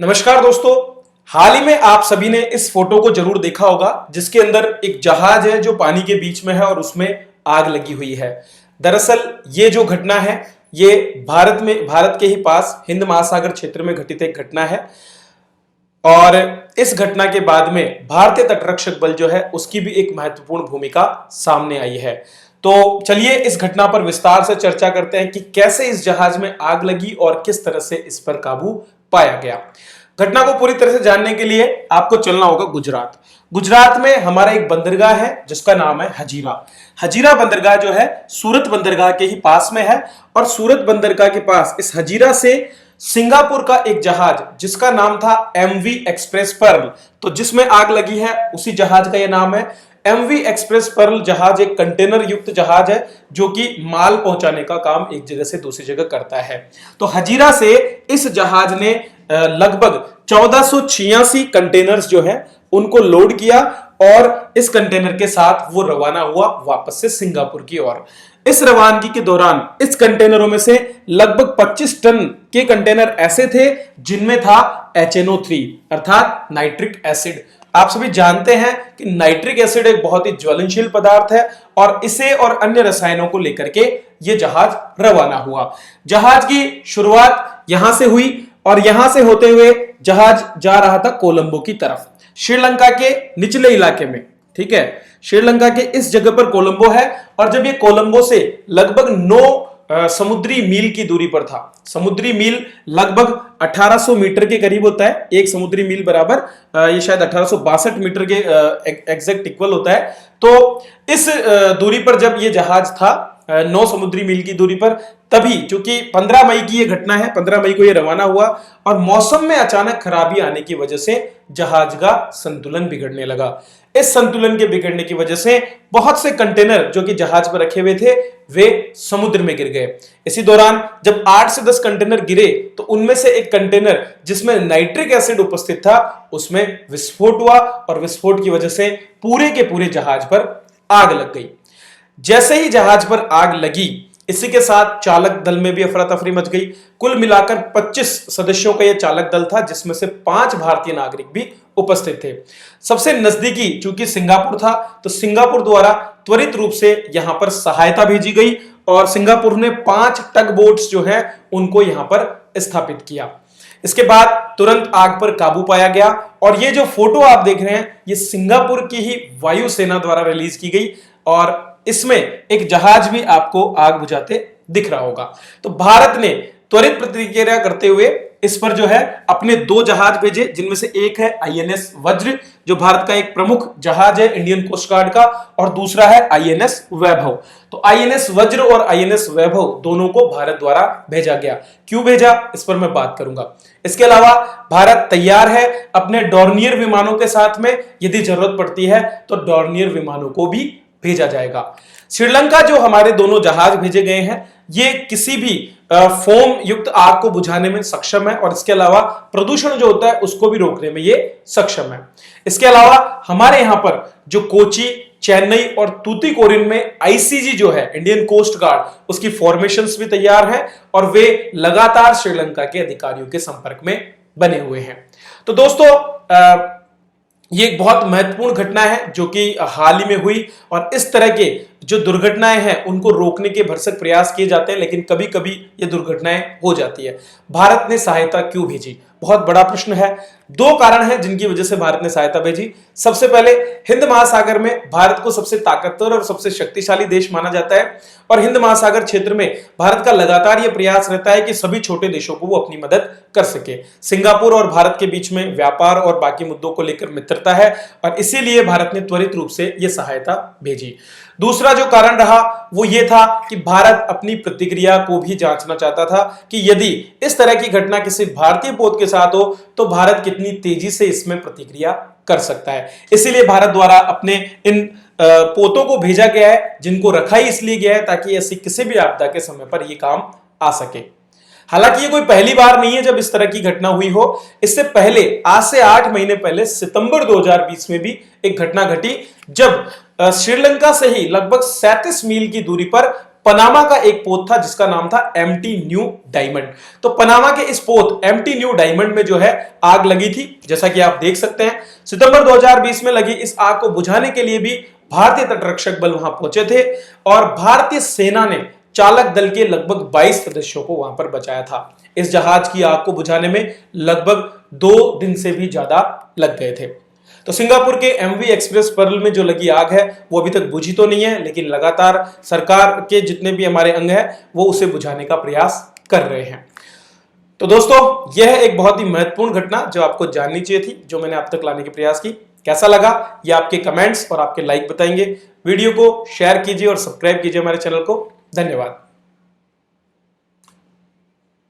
नमस्कार दोस्तों। हाल ही में आप सभी ने इस फोटो को जरूर देखा होगा जिसके अंदर एक जहाज है जो पानी के बीच में है और उसमें आग लगी हुई है। दरअसल ये जो घटना है ये भारत के ही पास हिंद महासागर क्षेत्र में घटित एक घटना है और इस घटना के बाद में भारतीय तटरक्षक बल जो है उसकी भी एक महत्वपूर्ण भूमिका सामने आई है। तो चलिए इस घटना पर विस्तार से चर्चा करते हैं कि कैसे इस जहाज में आग लगी और किस तरह से इस पर काबू पाया गया। घटना को पूरी तरह से जानने के लिए आपको चलना होगा गुजरात में हमारा एक बंदरगाह है जिसका नाम है हजीरा बंदरगाह जो है सूरत बंदरगाह के ही पास में है और सूरत बंदरगाह के पास इस हजीरा से सिंगापुर का एक जहाज जिसका नाम था एमवी एक्सप्रेस पर्ल, तो जिसमें आग लगी है उसी जहाज का यह नाम है। एमवी एक्सप्रेस पर्ल जहाज एक कंटेनर युक्त जहाज है जो कि माल पहुंचाने का काम एक जगह से दूसरी जगह करता है। तो हजीरा से इस जहाज ने लगभग 1486 कंटेनर्स जो है उनको लोड किया और इस कंटेनर के साथ वो रवाना हुआ वापस से सिंगापुर की ओर। इस रवानगी के दौरान इस कंटेनरों में से लगभग 25 टन के कंटेनर ऐसे थे जिनमें था HNO3 अर्थात नाइट्रिक एसिड। आप सभी जानते हैं कि नाइट्रिक एसिड एक बहुत ही ज्वलनशील पदार्थ है और इसे और अन्य रसायनों को लेकर के यह जहाज रवाना हुआ। जहाज की शुरुआत यहां से हुई और यहां से होते हुए जहाज जा रहा था कोलंबो की तरफ, श्रीलंका के निचले इलाके में। ठीक है, श्रीलंका के इस जगह पर कोलंबो है और जब ये कोलंबो से लगभग 9 समुद्री मील की दूरी पर था। समुद्री मील लगभग 1800 मीटर के करीब होता है। एक समुद्री मील बराबर ये शायद 1862 मीटर के एग्जैक्ट इक्वल होता है। तो इस दूरी पर जब ये जहाज था 9 समुद्री मील की दूरी पर, तभी चूंकि 15 मई की ये घटना है, 15 मई को ये रवाना हुआ और मौसम में अचानक खराबी आने की वजह से जहाज का संतुलन बिगड़ने लगा। इस संतुलन के बिगड़ने की वजह से बहुत से कंटेनर जो कि जहाज पर रखे हुए थे वे समुद्र में गिर गए। इसी दौरान जब 8 से 10 कंटेनर गिरे तो उनमें से एक कंटेनर जिसमें नाइट्रिक एसिड उपस्थित था उसमें विस्फोट हुआ और विस्फोट की वजह से पूरे के पूरे जहाज पर आग लग गई। जैसे ही जहाज पर आग लगी इसी के साथ चालक दल में भी अफरा तफरी मच गई। कुल मिलाकर 25 सदस्यों का यह चालक दल था जिसमें से 5 भारतीय नागरिक भी उपस्थित थे। सबसे नजदीकी चूंकि सिंगापुर था तो सिंगापुर द्वारा त्वरित रूप से यहां पर सहायता भेजी गई और सिंगापुर ने 5 टग बोट्स जो हैं उनको यहां पर स्थापित किया। इसके बाद तुरंत आग पर काबू पाया गया और ये जो फोटो आप देख रहे हैं ये सिंगापुर की ही वायुसेना द्वारा रिलीज की गई और इसमें एक जहाज भी आपको आग बुझाते दिख रहा होगा। तो भारत ने त्वरित प्रतिक्रिया करते हुए इस पर जो है अपने 2 जहाज भेजे जिनमें से एक है INS वज्र जो भारत का एक प्रमुख जहाज है इंडियन कोस्ट गार्ड का और दूसरा है INS वैभव। तो INS वज्र और INS वैभव दोनों को भारत द्वारा भेजा गया। क्यों भेजा इस पर मैं बात करूंगा। इसके अलावा भारत तैयार है अपने डॉर्नियर विमानों के साथ में, यदि जरूरत पड़ती है तो डॉर्नियर विमानों को भी भेजा जाएगा। श्रीलंका जो हमारे दोनों जहाज भेजे गए हैं ये किसी भी फोम युक्त आग को बुझाने में सक्षम है और इसके अलावा प्रदूषण जो होता है उसको भी रोकने में ये सक्षम है। इसके अलावा हमारे यहां पर जो कोची, चेन्नई और तूतीकोरिन में ICG जो है इंडियन कोस्ट गार्ड उसकी फॉर्मेशंस भी तैयार है और वे लगातार श्रीलंका के अधिकारियों के संपर्क में बने हुए हैं। तो दोस्तों ये एक बहुत महत्वपूर्ण घटना है जो कि हाल ही में हुई और इस तरह के जो दुर्घटनाएं हैं उनको रोकने के भरसक प्रयास किए जाते हैं लेकिन कभी कभी ये दुर्घटनाएं हो जाती है। भारत ने सहायता क्यों भेजी, बहुत बड़ा प्रश्न है। 2 कारण हैं जिनकी वजह से भारत ने सहायता भेजी। सबसे पहले हिंद महासागर में भारत को सबसे ताकतवर और सबसे शक्तिशाली देश माना जाता है और हिंद महासागर क्षेत्र में भारत का लगातार यह प्रयास रहता है कि सभी छोटे देशों को वो अपनी मदद कर सके। सिंगापुर और भारत के बीच में व्यापार और बाकी मुद्दों को लेकर मित्रता है और इसीलिए भारत ने त्वरित रूप से यह सहायता भेजी। दूसरा जो कारण रहा वो ये था कि भारत अपनी प्रतिक्रिया को भी जांचना चाहता था कि यदि इस तरह की घटना किसी भारतीय पोत के साथ हो तो भारत कितनी तेजी से इसमें प्रतिक्रिया कर सकता है। इसीलिए भारत द्वारा अपने इन पोतों को भेजा गया है जिनको रखा ही इसलिए गया है ताकि ऐसी किसी भी आपदा के समय पर यह काम आ सके। हालांकि ये कोई पहली बार नहीं है जब इस तरह की घटना हुई हो। इससे पहले आज से 8 महीने पहले सितंबर 2020 में भी एक घटना घटी जब श्रीलंका से ही लगभग 37 मील की दूरी पर पनामा का एक पोत था जिसका नाम था एम्प्टी न्यू डायमंड। तो पनामा के इस पोत एम्प्टी न्यू डायमंड में जो है आग लगी थी, जैसा कि आप देख सकते हैं। सितंबर 2020 में लगी इस आग को बुझाने के लिए भी भारतीय तटरक्षक बल वहां पहुंचे थे और भारतीय सेना ने चालक दल के लगभग 22 सदस्यों को वहां पर बचाया था। इस जहाज की आग को बुझाने में लगभग 2 दिन से भी ज्यादा लग गए थे। तो सिंगापुर के एमवी एक्सप्रेस पर्ल में जो लगी आग है वो अभी तक बुझी तो नहीं है, लेकिन लगातार सरकार के जितने भी हमारे अंग हैं वो उसे बुझाने का प्रयास कर रहे हैं। तो दोस्तों, यह एक बहुत ही महत्वपूर्ण घटना जो आपको जाननी चाहिए थी, जो मैंने आप तक लाने के प्रयास की। कैसा लगा ये आपके कमेंट्स और आपके लाइक बताएंगे। वीडियो को शेयर कीजिए और सब्सक्राइब कीजिए हमारे चैनल को। धन्यवाद।